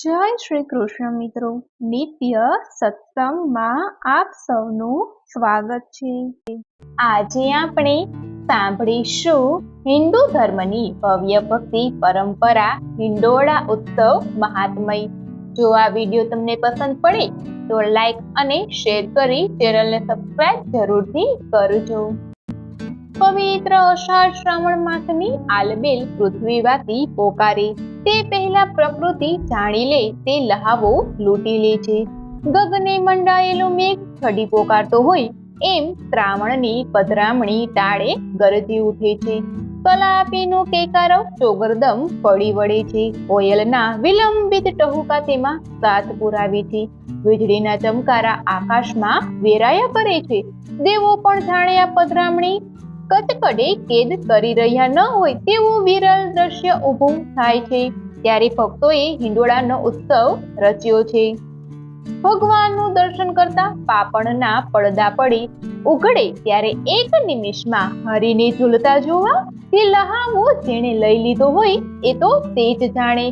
જય શ્રી કૃષ્ણ મિત્રો, નિત્ય સત્સંગમાં આપ સૌનું સ્વાગત છે। આજે આપણે સાંભળીશું હિન્દુ ધર્મની ભવ્ય ભક્તિ પરંપરા હિંડોળા ઉત્સવ મહાત્મય। જો આ વિડીયો તમને પસંદ પડે તો લાઈક અને શેર કરી ચેનલને સબસ્ક્રાઇબ જરૂરથી કરજો। પવિત્ર અષાઢ શ્રાવણ માસની આલબેલ પૃથ્વીવાસી પોકારે તે પહેલા પ્રકૃતિ જાણી લે તે લહાવો લૂંટી લે છે। ગગને મંડાયેલો મેઘ છડી પોકારતો હોય એમ શ્રાવણની પધરામણી ટાળે ગરજી ઉઠે છે। કલાપીનો કેકારવ ચોગરદમ પડી વળે છે। કોયલના વિલંબિત ટહુકા તેમાં સાથ પુરાવે છે। વીજળીના ચમકારા આકાશમાં વેરાયા કરે છે। દેવો પણ જાણે આ પધરામણી કટકડે કેદ કરી રહ્યા ન હોય તેવું વિરલ દ્રશ્ય ઊભું થાય છે। ત્યારે ભક્તોએ હિંડોળાનો ઉત્સવ રચ્યો છે। ભગવાનનું દર્શન કરતા પાપણના પડદા પડી ઉઘડે ત્યારે એક નિમિષમાં હરિને ઝૂલતા જોવા તે લહાવો જેણે લઈ લીધો હોય એ તો તે જ જાણે।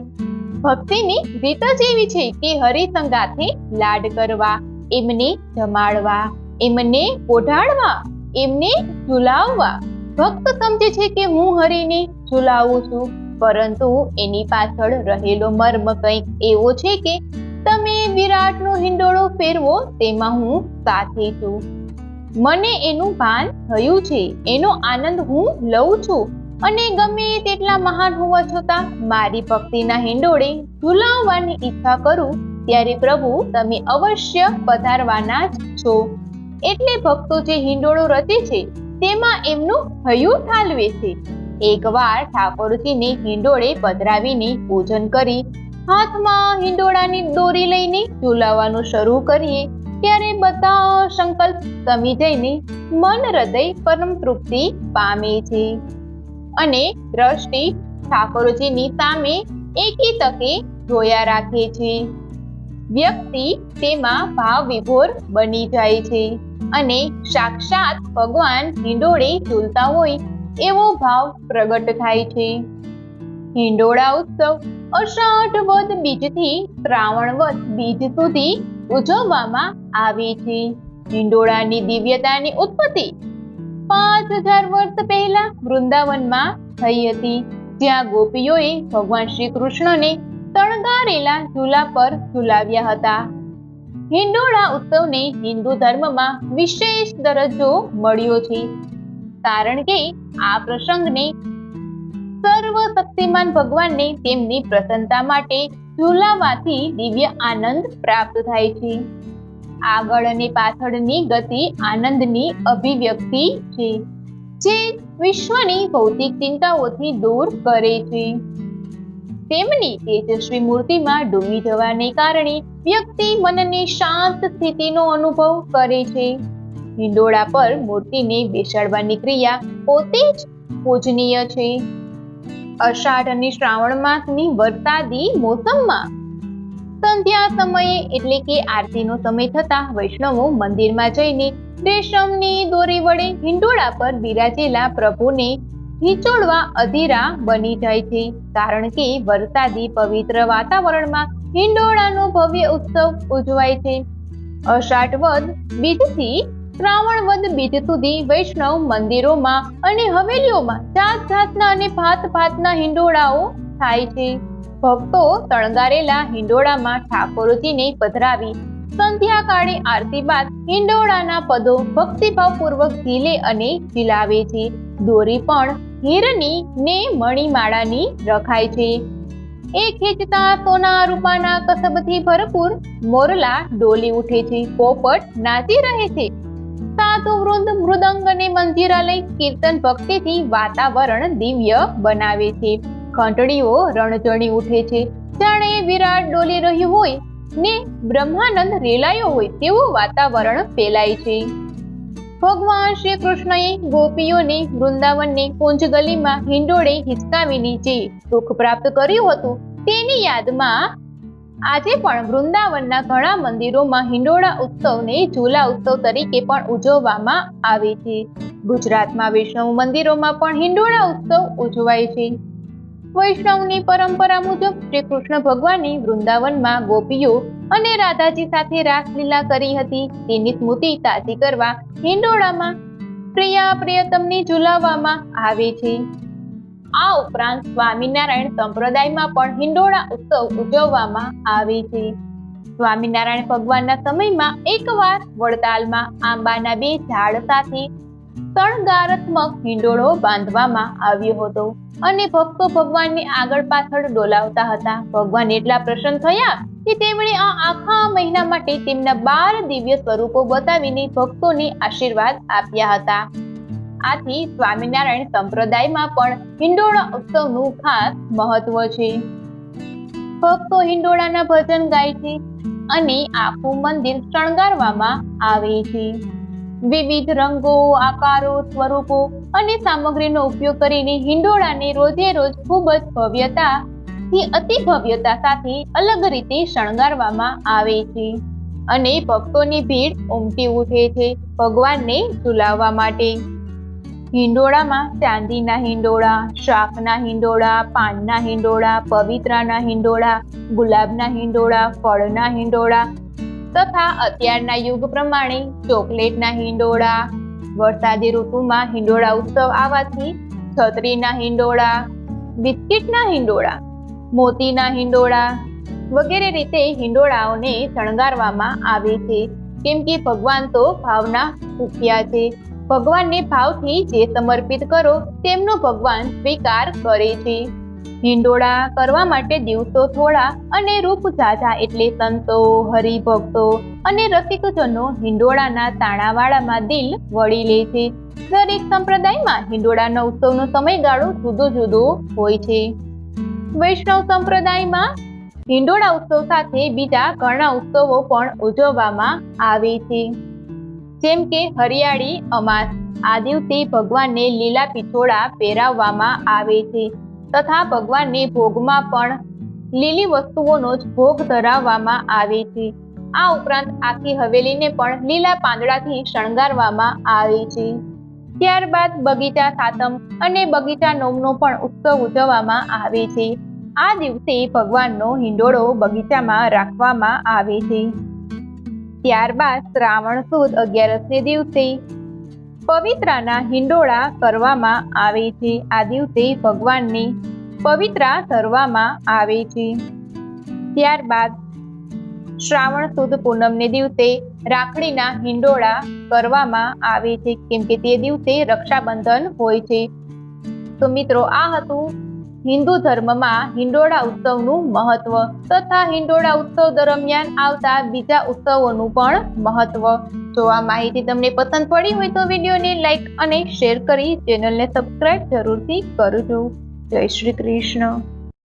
ભક્તિની રીત જ એવી છે કે હરિ સંગાથે લાડ કરવા, એમને જમાડવા, એમને પોઢાડવા, એમને ઝુલાવવા। ભક્ત સમજે છે કે હું હરિને ઝુલાવું છું, પરંતુ એની પાછળ રહેલો મર્મ કંઈક એવો છે કે તમે વિરાટનો હિંડોળો ફેરવો તેમાં હું સાથે છું, મને એનું ભાન થયું છે, એનો આનંદ હું લઉં છું, અને ગમે તેટલા મહાન હોવા છતાં મારી ભક્તિના હિંડોળે ઝુલાવવાની ઈચ્છા કરું ત્યારે પ્રભુ તમે અવશ્ય પધારવાના જ છો। એટલે ભક્તો જે હિંડોળો રચે છે તેમાં એમનું હૈયું ઠાલવે છે। એકવાર ઠાકોરજીને હિંડોળે પધરાવીને પૂજન કરી હાથમાં હિંડોળાની દોરી લઈને ઝુલાવવાનું શરૂ કરીએ ત્યારે બધા સંકલ્પ સમી જઈને મન હૃદય પરમ તૃપ્તિ પામે છે અને દ્રષ્ટિ ઠાકોરજીની સામે એકી તકે જોયા રાખે છે। વ્યક્તિ તેમાં ભાવ વિભોર બની જાય છે અને સાક્ષાત ભગવાન હિંડોળે ઝૂલતા હોય એવો ભાવ પ્રગટ થાય છે। હિંડોળા ઉત્સવ અષાઢ વદ બીજથી શ્રાવણ વદ બીજ સુધી ઉજવવામાં આવે છે। હિંડોળાની દિવ્યતાની ઉત્પત્તિ 5000 વર્ષ પહેલા વૃંદાવનમાં થઈ હતી, જ્યાં ગોપીઓએ ભગવાન શ્રી કૃષ્ણને તણગારેલા ઝૂલા પર ઝુલાવ્યા હતા। હિંડોળા ઉત્સવને હિન્દુ ધર્મમાં વિશેષ દરજ્જો મળ્યો છે, કારણ કે આ પ્રસંગને સર્વશક્તિમાન ભગવાનને તેમની પ્રસન્નતા માટે ઝુલાવવાથી દિવ્ય આનંદ પ્રાપ્ત થાય છે। આગળ અને પાછળની ગતિ આનંદની અભિવ્યક્તિ છે, જે વિશ્વની ભૌતિક ચિંતાઓથી દૂર કરે છે। તેમની તેજસ્વી મૂર્તિમાં ડૂબી જવાને કારણે વ્યક્તિ મનની શાંત સ્થિતિનો અનુભવ કરે છે। હિંડોળા પર મૂર્તિને બેસાડવાની ક્રિયા પોતે જ પૂજનીય છે। અષાઢ અને શ્રાવણ માસની વરસાદી મોસમમાં સંધ્યા સમયે એટલે કે આરતીનો સમય થતા વૈષ્ણવો મંદિરમાં જઈને રેશમની દોરી વડે હિંડોળા પર બિરાજેલા પ્રભુને હિંચોળવા અધીરા બની જાય છે, કારણ કે વરસાદી પવિત્ર વાતાવરણમાં હિંડોળાનો ભવ્ય ઉત્સવ ઉજવાય છે। અષાઢ વદ બીજથી શ્રાવણ વદ બીજ સુધી વૈષ્ણવ મંદિરોમાં અને હવેલીઓમાં જાત જાતના અને ભાત ભાતના હિંડોળાઓ થાય છે। ભક્તો તણગારેલા હિંડોળામાં ઠાકોરજીને પધરાવી સંધ્યાકાળે આરતી બાદ હિંડોળાના પદો ભક્તિભાવપૂર્વક ઝીલે અને ઝીલાવે છે। દોરી પણ હીરની ને મણિમાળાની રખાય છે। એ ખેંચતા સોના રૂપાના કસબથી ભરપૂર મોરલા ડોલી ઉઠે છે, પોપટ નાચી રહે છે, સાધુ વૃંદ મૃદંગ અને મંજીરા લઈ કીર્તન ભક્તિથી વાતાવરણ દિવ્ય બનાવે છે। ઘંટડીઓ રણજણી ઉઠે છે, જાણે વિરાટ ડોલી રહ્યું હોય ને બ્રહ્માનંદ રેલાયો હોય તેવું વાતાવરણ ફેલાય છે। ભગવાન શ્રી કૃષ્ણએ ગોપીઓને વૃંદાવનને કુંજ ગલીમાં હિંડોળે હિચકાવીને જે સુખ પ્રાપ્ત કર્યું હતું તેની યાદમાં આજે પણ વૃંદાવનના ઘણા મંદિરોમાં હિંડોળા ઉત્સવને ઝૂલા ઉત્સવ તરીકે પણ ઉજવવામાં આવે છે। ગુજરાતમાં વૈષ્ણવ મંદિરોમાં પણ હિંડોળા ઉત્સવ ઉજવાય છે। વૈષ્ણવની પરંપરા મુજબ શ્રી કૃષ્ણ ભગવાને વૃંદાવનમાં ગોપીઓ અને રાધાજી સાથે રાસલીલા કરી હતી તેની સ્મૃતિ તાજી કરવા હિંડોળામાં પ્રિયા પ્રિયતમને ઝુલાવવામાં આવે છે. આ ઉપરાંત સ્વામિનારાયણ સંપ્રદાયમાં પણ હિંડોળા ઉત્સવ ઉજવવામાં આવે છે. સ્વામિનારાયણ ભગવાનના સમયમાં એકવાર વડતાલમાં આંબાના 2 ઝાડ સાથે શણગારાત્મક હિંડોળો બાંધવામાં આવ્યો હતો અને ભક્તો ભગવાનને આગળ પાછળ ડોલાવતા હતા. ભગવાન એટલા પ્રસન્ન થયા કે તેમણે આ આખા મહિના માટે તેમના 12 દિવ્ય સ્વરૂપો બતાવીને ભક્તોને આશીર્વાદ આપ્યા હતા. આથી સ્વામિનારાયણ સંપ્રદાયમાં પણ હિંડોળા ઉત્સવનું ખાસ મહત્વ છે. ભક્તો હિંડોળાના ભજન ગાય છે અને આખું મંદિર શણગારવામાં આવે છે. વિવિધ રંગો, આકારો, સ્વરૂપો અને સામગ્રીનો ઉપયોગ કરીને હિંડોળાને રોજે રોજ ખૂબ જ ભવ્યતાથી અતિ ભવ્યતા સાથે અલગ રીતે શણગારવામાં આવે છે અને ભક્તોની ભીડ ઉમટી ઉઠે છે ભગવાનને ઝુલાવવા માટે. હિંડોળામાં ચાંદીના હિંડોળા, શાકના હિંડોળા, પાનના હિંડોળા, પવિત્રાના હિંડોળા, ગુલાબના હિંડોળા, ફળના હિંડોળા તથા અત્યારના યુગ પ્રમાણે ચોકલેટના હિંડોળા, વરસાદી ઋતુમાં હિંડોળા ઉત્સવ આવવાથી છત્રીના હિંડોળા, બિસ્કિટના હિંડોળા, મોતીના હિંડોળા વગેરે રીતે હિંડોળાઓને શણગારવામાં આવે છે. કેમ કે ભગવાન તો ભાવના ભૂખ્યા છે. ભગવાનને ભાવથી જે સમર્પિત કરો તેમનો ભગવાન સ્વીકાર કરે છે. હિંડોળા કરવા માટે દિવસો થોડા અને રૂપ ઝાઝા એટલે સંતો, હરિભક્તો અને રસિકજનો હિંડોળાના તાણાવાળામાં દિલ વળી લે છે. દરેક સંપ્રદાયમાં હિંડોળાના ઉત્સવનો સમયગાળો જુદો જુદો હોય છે. વૈષ્ણવ સંપ્રદાયમાં હિંડોળા ઉત્સવ સાથે બીજા ઘણા ઉત્સવો પણ ઉજવવામાં આવે છે. જેમ કે હરિયાળી અમાસ. આ દિવસે ભગવાનને લીલા પિછોડા પહેરાવવામાં આવે છે તથા ભગવાનને ભોગમાં પણ લીલી વસ્તુઓનો જ ભોગ ધરાવવામાં આવે છે. આ ઉપરાંત આખી હવેલીને પણ લીલા પાંદડાથી શણગારવામાં આવે છે. ત્યારબાદ બગીચા સાતમ અને બગીચા નોમનો પણ ઉત્સવ ઉજવવામાં આવે છે. આ દિવસે ભગવાનનો હિંડોળો બગીચામાં રાખવામાં આવે છે. ત્યારબાદ શ્રાવણ સુદ 11ને દિવસે પવિત્રાના હિંડોળા કરવામાં આવે છે. આ દિવસે ભગવાનને પવિત્રા ધરવામાં આવે છે. ત્યારબાદ શ્રાવણ સુદ પૂનમને દિવસે રાખડીના હિંડોળા કરવામાં આવે છે કેમ કે તે દિવસે રક્ષાબંધન હોય છે. તો મિત્રો, આ હતું હિન્દુ ધર્મમાં હિંડોળા ઉત્સવનું મહત્વ તથા હિંડોળા ઉત્સવ દરમિયાન આવતા બીજા ઉત્સવોનું પણ મહત્વ. જો આ માહિતી તમને પસંદ પડી હોય તો વિડીયોને લાઈક અને શેર કરી ચેનલને સબસ્ક્રાઇબ જરૂરથી કરજો. જય શ્રી કૃષ્ણ.